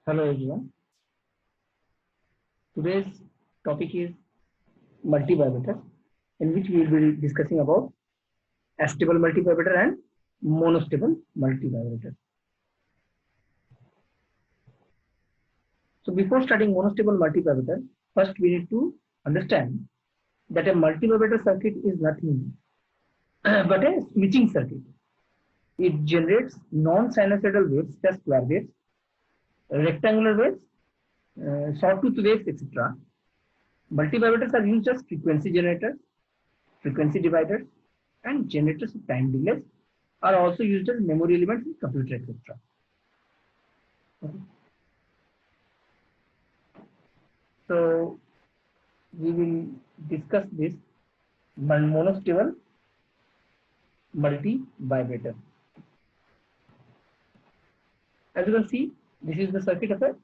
Hello everyone. Today's topic is multivibrators, in which we will be discussing about astable multivibrator and monostable multivibrator. So before starting monostable multivibrator, first we need to understand that a multivibrator circuit is nothing but a switching circuit. It generates non-sinusoidal waves such as square waves, rectangular waves, sawtooth waves, etc. Multivibrators are used as frequency generators, frequency dividers, and generators of time delays are also used as memory elements in computer, etc. Okay. So we will discuss this monostable multivibrator. As you can see, this is the circuit of a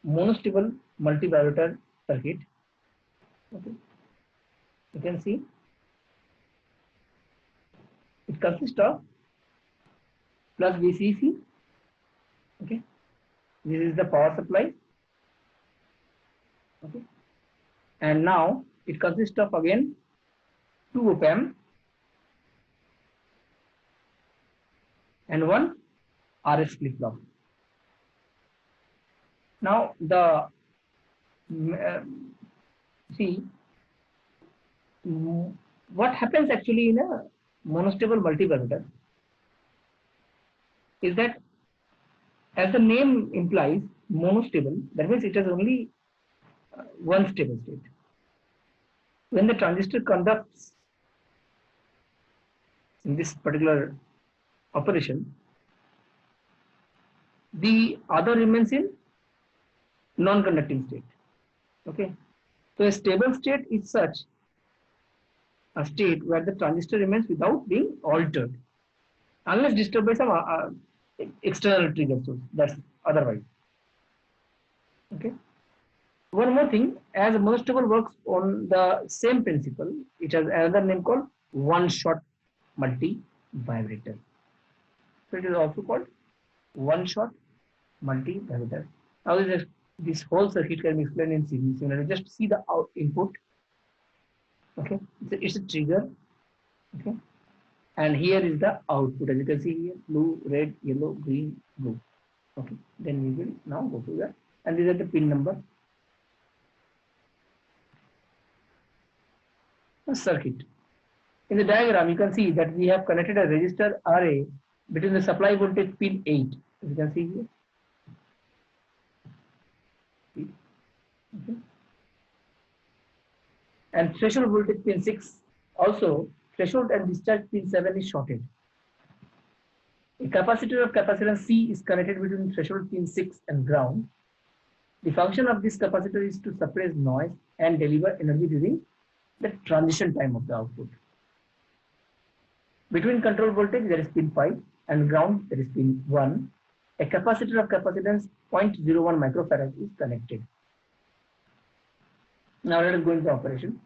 monostable multivibrator circuit. Okay. You can see it consists of plus VCC. Okay. This is the power supply. Okay. And now it consists of again 2 op-amp and 1 RS flip-flop. Now the see what happens actually in a monostable multivibrator is that, as the name implies, monostable, that means it has only one stable state. When the transistor conducts in this particular operation, the other remains in non-conducting state. Okay, so a stable state is such a state where the transistor remains without being altered, unless disturbed by some external trigger source. That's otherwise. Okay. One more thing, as monostable works on the same principle, it has another name called one-shot multivibrator. So it is also called one-shot multivibrator. Now this whole circuit can be explained in series. Just see the input. Okay, it's a trigger. Okay, and here is the output. As you can see here, blue, red, yellow, green, blue. Okay, then we will now go to that, and these are the pin number. The circuit. In the diagram, you can see that we have connected a resistor array between the supply voltage pin 8. As you can see here. Okay. And threshold voltage pin 6, also threshold and discharge pin 7 is shorted. A capacitor of capacitance C is connected between threshold pin 6 and ground. The function of this capacitor is to suppress noise and deliver energy during the transition time of the output. Between control voltage there is pin 5 and ground there is pin 1. A capacitor of capacitance 0.01 microfarad is connected. Now let us go into operation.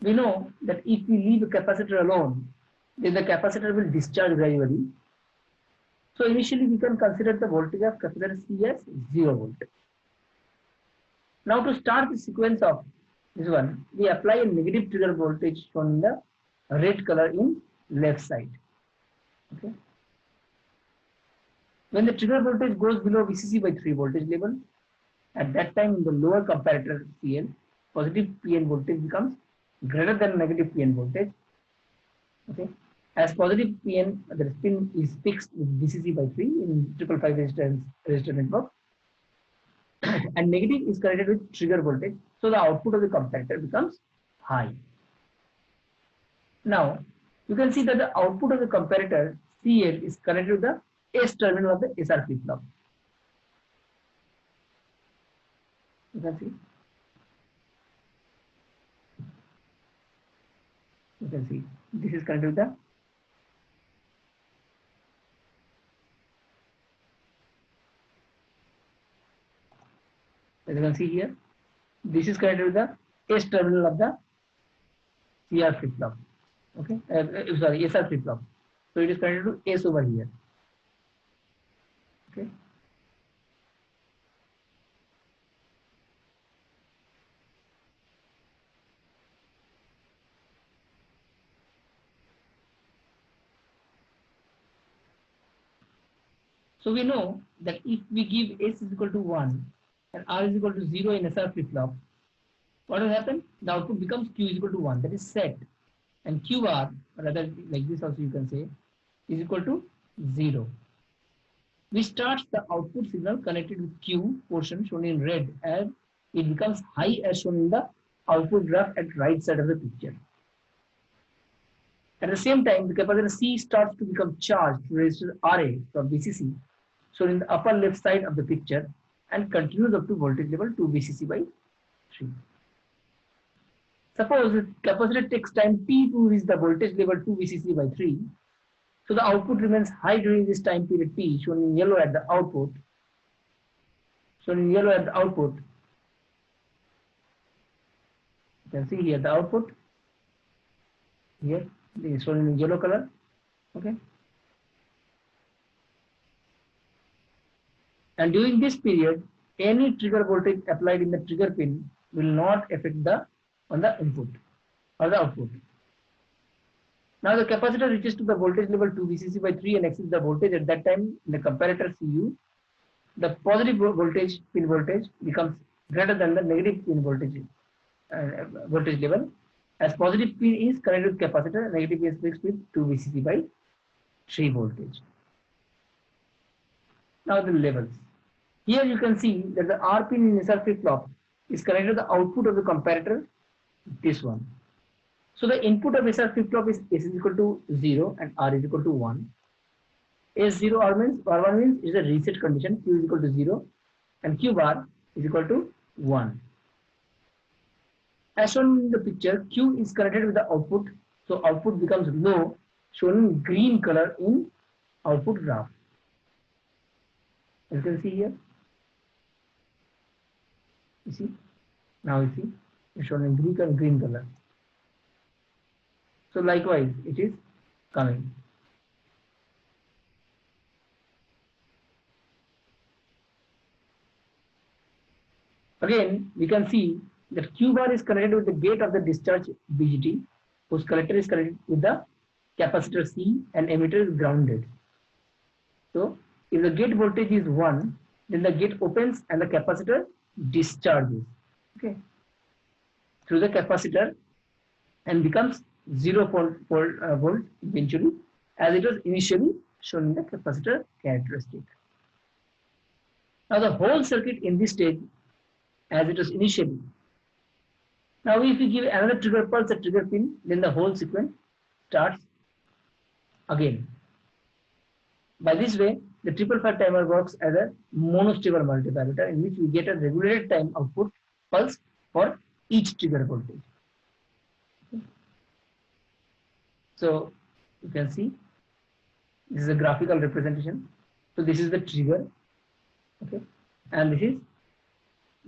We know that if we leave a capacitor alone, then the capacitor will discharge gradually. So initially we can consider the voltage of capacitor C as 0 volt. Now to start the sequence of this one, we apply a negative trigger voltage shown in the red color in left side. Okay. When the trigger voltage goes below VCC by 3 voltage level, at that time in the lower comparator CL, positive PN voltage becomes greater than negative PN voltage. Okay. As positive PN, the pin is fixed with VCC by 3 in 555 resistor network, and negative is connected with trigger voltage, so the output of the comparator becomes high. Now you can see that the output of the comparator CL is connected to the S terminal of the SR flip-flop. You can see. You can see this is connected to the as you can see here, this is connected to the S terminal of the CR flip-flop. Okay, sorry, SR flip-flop. So it is connected to S over here. Okay. So we know that if we give S is equal to 1 and R is equal to 0 in SR flip-flop, what will happen? The output becomes Q is equal to 1, that is set. And QR, rather like this also you can say, is equal to 0. We start the output signal connected with Q portion shown in red as it becomes high as shown in the output graph at right side of the picture. At the same time, the capacitor C starts to become charged to resistor RA from VCC shown in the upper left side of the picture and continues up to voltage level 2 VCC by 3. Suppose the capacitor takes time T to reach the voltage level 2 VCC by 3. So the output remains high during this time period T, shown in yellow at the output. Shown in yellow at the output. You can see here the output. Here is shown in yellow color. Okay. And during this period, any trigger voltage applied in the trigger pin will not affect the input or the output. Now the capacitor reaches to the voltage level 2 VCC by 3 and exceeds the voltage at that time in the comparator CU. The positive voltage pin voltage becomes greater than the negative pin voltage level. As positive pin is connected with capacitor, negative pin is fixed with 2 VCC by 3 voltage. Now the levels. Here you can see that the R pin in SR flip-flop is connected to the output of the comparator, this one. So the input of SR flip-flop is S is equal to 0 and R is equal to 1. S0 R1 means is a reset condition, Q is equal to 0 and Q bar is equal to 1. As shown in the picture, Q is connected with the output, so output becomes low, shown in green color in output graph. You can see here. You see? Now you see, it's shown in green color. So likewise, it is coming. Again, we can see that Q bar is connected with the gate of the discharge BGT, whose collector is connected with the capacitor C and emitter is grounded. So, if the gate voltage is 1, then the gate opens and the capacitor discharges, okay, through the capacitor and becomes 0 volt eventually, as it was initially shown in the capacitor characteristic. Now the whole circuit in this stage as it was initially. Now if we give another trigger pulse at trigger pin, then the whole sequence starts again. By this way, the 555 timer works as a monostable multivibrator in which we get a regulated time output pulse for each trigger voltage. Okay. So you can see this is a graphical representation. So this is the trigger, okay, and this is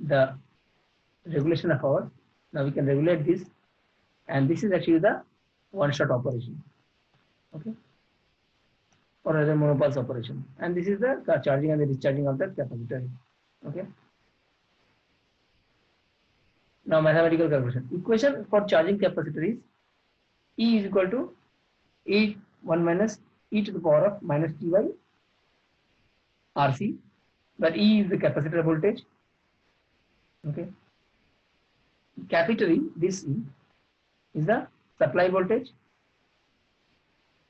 the regulation of power. Now we can regulate this, and this is actually the one-shot operation, okay, or as a monopulse operation, and this is the charging and the discharging of the capacitor, okay. Now mathematical calculation. Equation for charging capacitor is E is equal to E1 minus e to the power of minus t by RC, where E is the capacitor voltage, okay. Capital E, this E is the supply voltage,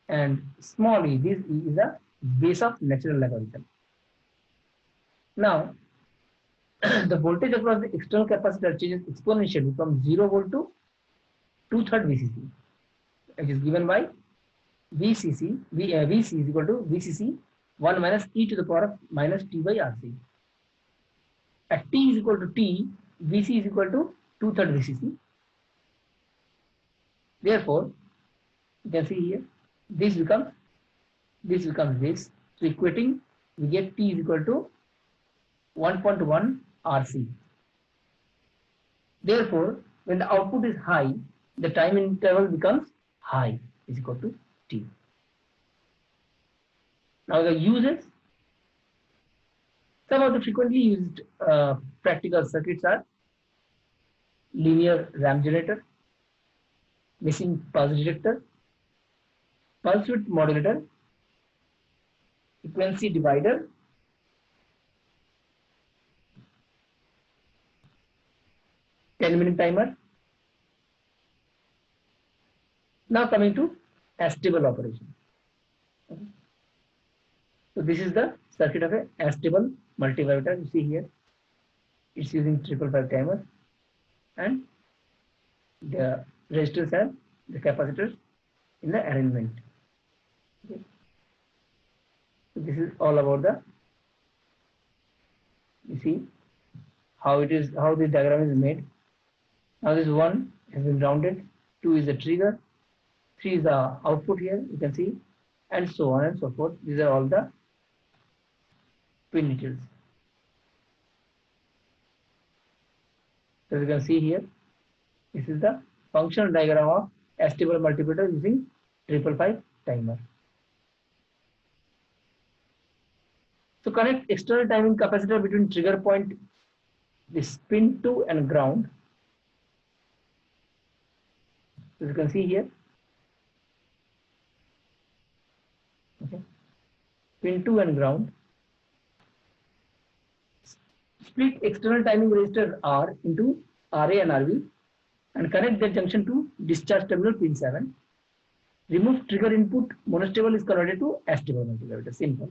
and small e, this E is the base of natural logarithm. Now the voltage across the external capacitor changes exponentially from 0 volt to 2/3 VCC, which is given by VC is equal to VCC 1 minus e to the power of minus t by RC. At t is equal to t, VC is equal to 2/3 VCC. Therefore, you can see here, this becomes this. So equating, we get t is equal to 1.1 RC. Therefore, when the output is high, the time interval becomes high, is equal to t. Now the uses. Some of the frequently used practical circuits are linear ramp generator, missing pulse detector, pulse width modulator, frequency divider, 10-minute timer. Now coming to stable operation. So this is the circuit of a stable multivibrator. You see here, it's using 555 timer, and the resistors have the capacitors in the arrangement. Okay. So this is all about the, you see how it is, how the diagram is made. Now this 1 has been rounded, 2 is the trigger, 3 is the output here, you can see, and so on and so forth. These are all the pin details. So you can see here, this is the functional diagram of a stable multiplicator using 555 timer. So connect external timing capacitor between trigger point, this pin 2 and ground. So you can see here, okay, pin 2 and ground. Split external timing resistor R into RA and RB and connect that junction to discharge terminal pin 7. Remove trigger input, monostable is converted to astable multivibrator. Simple.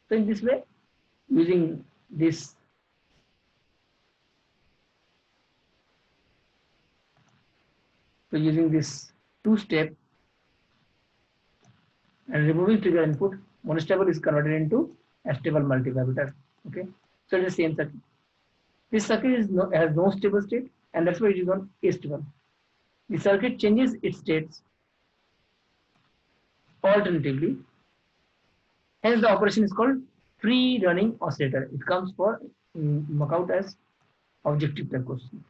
So in this way, using this two-step and removing trigger input, monostable is converted into astable multivibrator. Okay, so it's the same circuit. This circuit has no stable state, and that's why it is called astable. The circuit changes its states alternatively. Hence, the operation is called free running oscillator. It comes for mark as objective type question.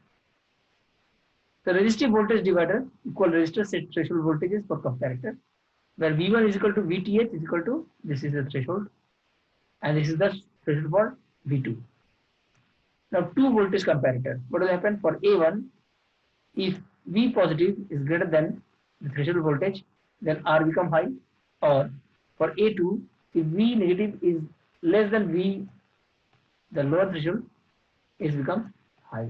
The resistive voltage divider equal resistor set threshold voltages for comparator, where V1 is equal to VTH is equal to, this is the threshold, and this is the threshold for V2. Now, 2 voltage comparator. What will happen for A1? If V positive is greater than the threshold voltage, then R become high, or for A2, if V negative is less than V, the lower threshold, is become high.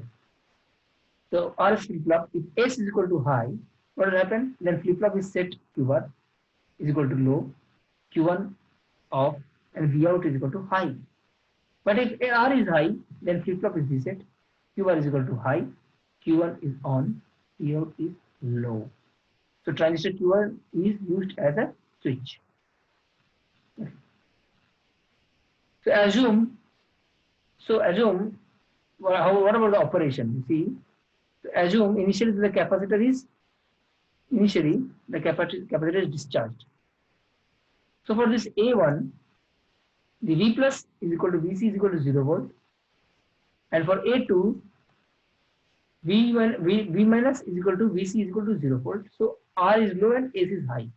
So R flip-flop, if S is equal to high, what will happen? Then flip-flop is set Q1 is equal to low, Q1 off, and V out is equal to high. But if R is high, then flip-flop is reset, Q1 is equal to high, Q1 is on, V out is low. So transistor Q1 is used as a switch. So assume, what about the operation? You see, so assume initially the capacitor is discharged. So for this A1, the V plus is equal to VC is equal to 0 volt, and for A2, V minus is equal to VC is equal to 0 volt. So R is low and S is high.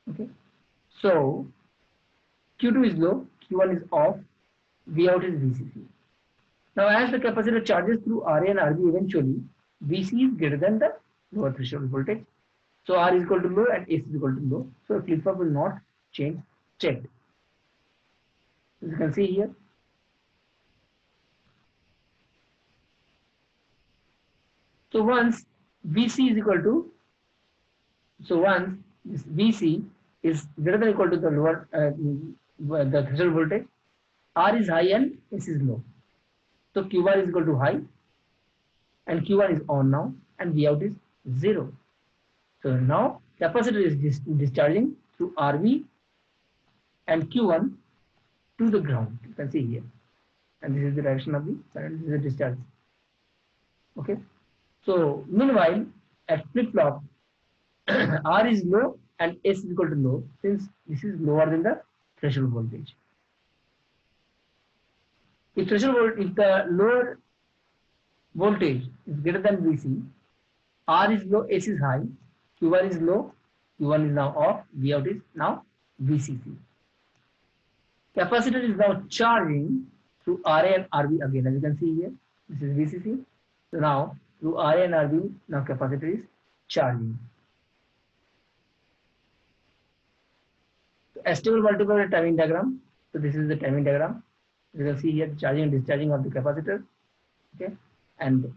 Okay, so Q2 is low, Q1 is off, V out is VCC. Now, as the capacitor charges through RA and RB, eventually VC is greater than the lower threshold voltage. So R is equal to low and S is equal to low. So flip-flop will not change state. As you can see here. So once VC is equal to, once this VC is greater than or equal to the lower the threshold voltage, R is high and S is low. So Q1 is equal to high, and Q1 is on now, and V out is 0. So now capacitor is discharging through RV and Q1 to the ground. You can see here, and this is the direction of the current. This is the discharge. Okay. So meanwhile, at flip-flop, R is low and S is equal to low, since this is lower than the threshold voltage. If the lower voltage is greater than VC, R is low, S is high, Q1 is low, Q1 is now off, V out is now VCC. Capacitor is now charging through RA and RB again. As you can see here, this is VCC. So now through RA and RB, now capacitor is charging. So stable multiplier timing diagram. So this is the timing diagram. You can see here charging and discharging of the capacitor. Okay, and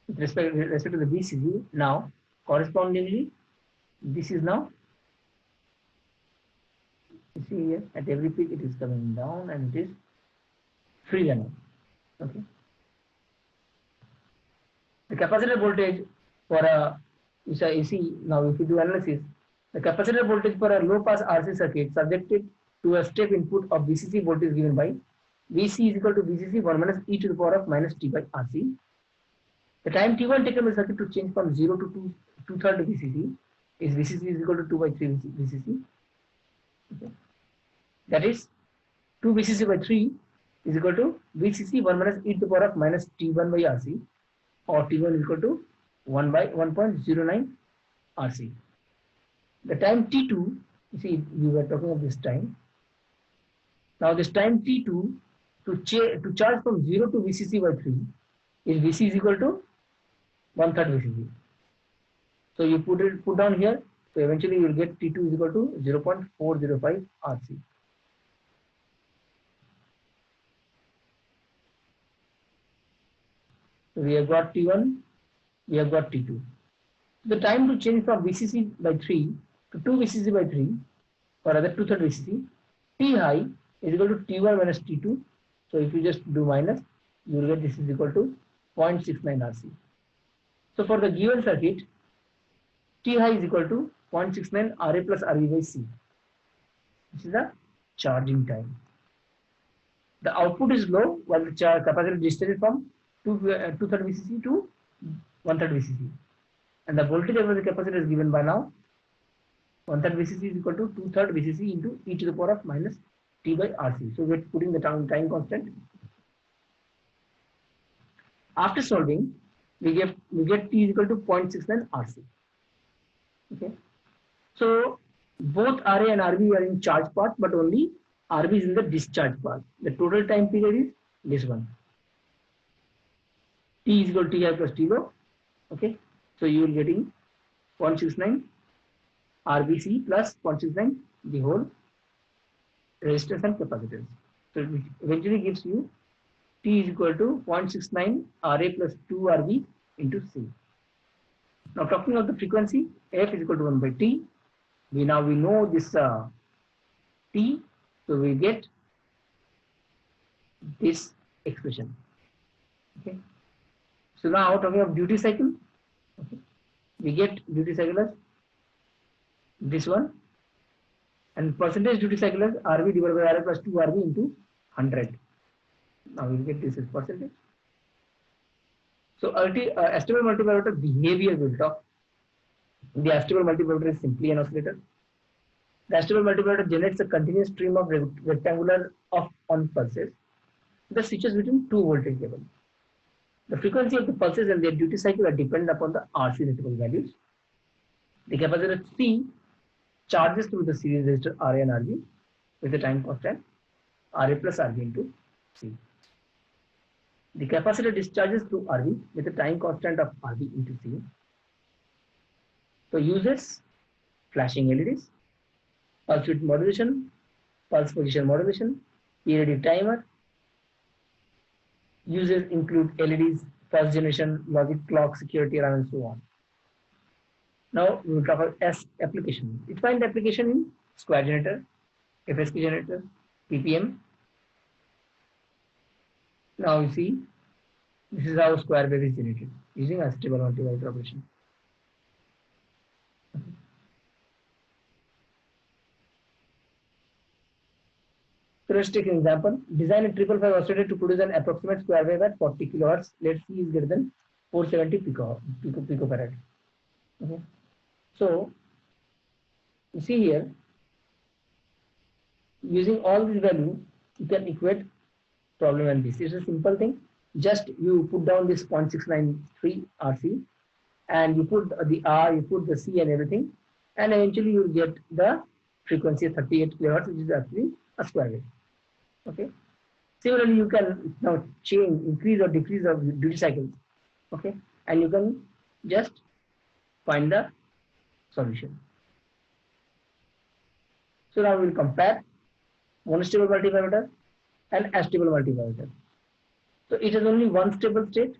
with respect to the VCC. Now, correspondingly, this is now, you see here, at every peak it is coming down and it is free running. Okay. The capacitor voltage for a, you see now if you do analysis, the capacitor voltage for a low pass RC circuit subjected to a step input of VCC voltage given by VC is equal to VCC 1 minus e to the power of minus t by RC. The time t1 taken by the circuit to change from 0 to 2/3 VCC is VCC is equal to 2 by 3 VCC. Okay. That is 2 VCC by 3 is equal to VCC 1 minus e to the power of minus t1 by RC, or t1 is equal to 1 by 1.09 RC. The time t2, you see we were talking of this time. Now this time t2 to charge from 0 to VCC by 3 is VC is equal to 1/3 VCC. So you put down here, so eventually you will get t2 is equal to 0.405 RC. So we have got T1, we have got T2. The time to change from VCC by 3 to 2 VCC by 3, or rather 2/3 VCC, T high is equal to T1 minus T2. So if you just do minus, you will get this is equal to 0.69 RC. So for the given circuit, T high is equal to 0.69 RA plus RV by C. This is the charging time. The output is low while the capacitor discharges from 2/3 VCC to 1/3 VCC. And the voltage over the capacitor is given by now. 1/3 VCC is equal to 2/3 VCC into e to the power of minus t by RC. So we're putting the time constant. After solving, we get t is equal to 0.69 RC. Okay. So both RA and RB are in charge part, but only RB is in the discharge part. The total time period is this one. T is equal to Ti plus T low. Okay. So you will getting 0.69 RBC plus 0.69 the whole resistance and capacitance. So it eventually gives you T is equal to 0.69 RA plus 2 RB into C. Now talking of the frequency, F is equal to 1 by T. We know this T, so we get this expression. Okay. So now talking of duty cycle, okay, we get duty cycle as this one, and percentage duty cycle as RV divided by RA plus 2 RV into 100. Now we will get this as percentage. So stable multivibrator behavior will talk. The stable multivibrator is simply an oscillator. The stable multivibrator generates a continuous stream of rectangular off-on pulses that switches between two voltage levels. The frequency of the pulses and their duty cycle are dependent upon the RC rateable values. The capacitor C charges through the series resistor RA and RB with the time constant RA plus RB into C. The capacitor discharges through RB with the time constant of RB into C. So uses flashing LEDs, pulse width modulation, pulse position modulation, periodic timer. Uses include LEDs, first generation, logic clock, security alarm, and so on. Now we will talk about S application. We find the application in square generator, FSK generator, PPM. Now you see, this is how square wave is generated using a stable multivibrator operation. So let's take an example. Design a 555 oscillator to produce an approximate square wave at 40 kilohertz. Let's see is greater than 470 picofarad. Okay. So you see here, using all these values, you can equate problem and this. It's a simple thing. Just you put down this 0.693 RC, and you put the R, you put the C and everything, and eventually you will get the frequency of 38 kilohertz, which is actually a square wave. Okay. Similarly, you can now change, increase or decrease of duty cycles. Okay, and you can just find the solution. So now we will compare monostable multivibrator and astable multivibrator. So it has only one stable state.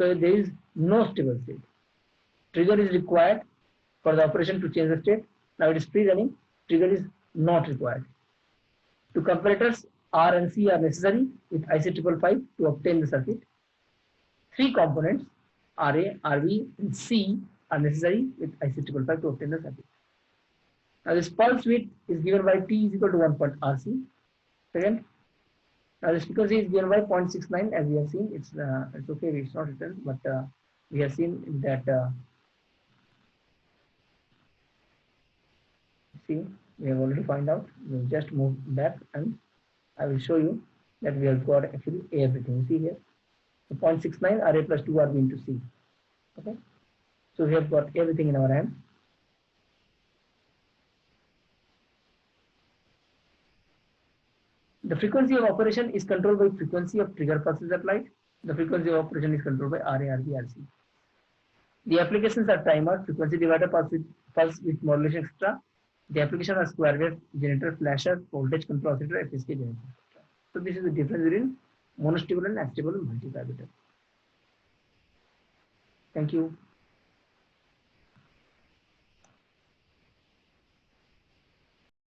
So there is no stable state. Trigger is required for the operation to change the state. Now it is pre-running. Trigger is not required. Two comparators R and C are necessary with IC555 to obtain the circuit. Three components RA, RB, and C are necessary with IC555 to obtain the circuit. Now this pulse width is given by T is equal to 1.RC. Second, now this frequency is given by 0.69 as we have seen. It's okay, it's not written, but we have seen that. See, we have already found out. We'll just move back and I will show you that we have got actually everything. See here, so 0.69 RA plus 2 RB into C. Okay, so we have got everything in our hand. The frequency of operation is controlled by frequency of trigger pulses applied. The frequency of operation is controlled by RA, RB, RC. The applications are timer, frequency divider, pulse with modulation, etc. The application are square wave generator, flasher, voltage control oscillator, FSK generator, etc. So this is the difference between monostable and astable multivibrator. Thank you.